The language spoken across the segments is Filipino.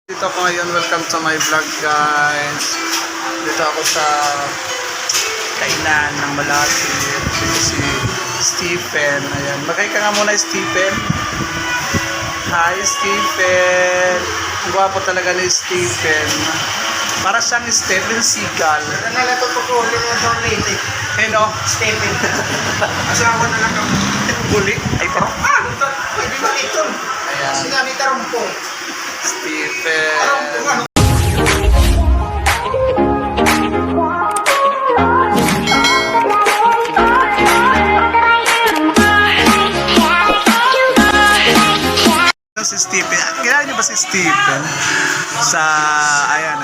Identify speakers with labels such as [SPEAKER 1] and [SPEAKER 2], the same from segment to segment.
[SPEAKER 1] Dito ako ngayon, welcome to my vlog guys. Dito ako sa kainan ng Malapit. Si Stephen. Ayan. Magay ka nga muna Stephen. Hi Stephen. Ang gwapo talaga ni Stephen. Para siyang Stephen Seagal.
[SPEAKER 2] Nalatuto ko ulit ng donate eh.
[SPEAKER 1] Hello?
[SPEAKER 2] Stephen. Asawa na lang ako.
[SPEAKER 1] Buli. Ay pero.
[SPEAKER 2] Pwede ba ito?
[SPEAKER 1] Ayan.
[SPEAKER 2] Sinabi tarumpong.
[SPEAKER 1] Stephen.
[SPEAKER 2] Tarumpong ano?
[SPEAKER 1] Si Stephen. Kilala niyo ba si Stephen? Sa, ayan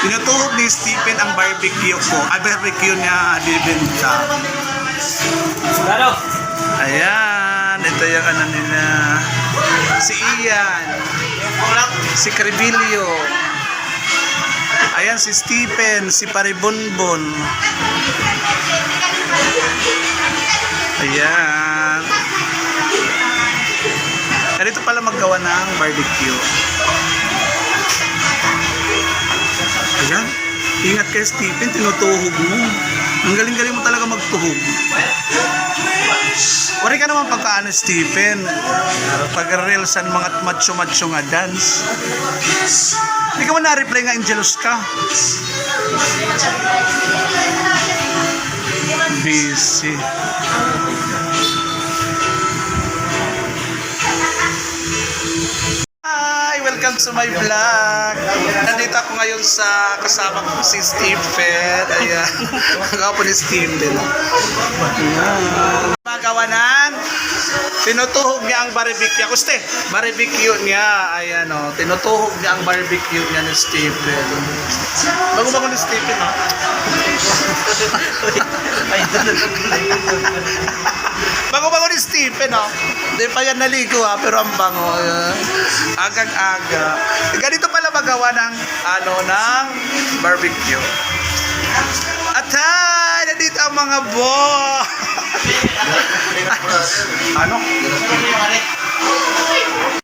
[SPEAKER 1] tinutuhog ni Stephen ang barbecue ko. Barbecue niya, bibenta.
[SPEAKER 2] Ano?
[SPEAKER 1] Ayan. Ito yung ano nila. Si Ian. Si Cribilio. Ayan si Stephen. Si Paribunbon. Ayan. Ganito pala maggawa ng barbecue. Ayan. Ingat kay Stephen, tinutuhog mo. Ang galing-galing mo talaga magtuhog. Wari ka naman pagkaano Stephen. Pag-reelsan mga macho-macho nga dance. Hindi ka man na-reply nga Angelus ka. Busy. Hi! Welcome to my vlog. Nandito ako ngayon sa kasama ko si Stephen. Ayan. Ako ni Stephen. Ayan. Magawa ng tinutuhog niya ang barbecue. Kuste, barbecue niya. Ayan o. Tinutuhog niya ang barbecue niya ni Stephen. Bago-bago ni Stephen o. Bago-bago ni Stephen o. Hindi pa yan naligo ha, pero ang bango. Agang-aga. Ganito pala magawa ng ng barbecue. At hi! Nandito ang mga ano?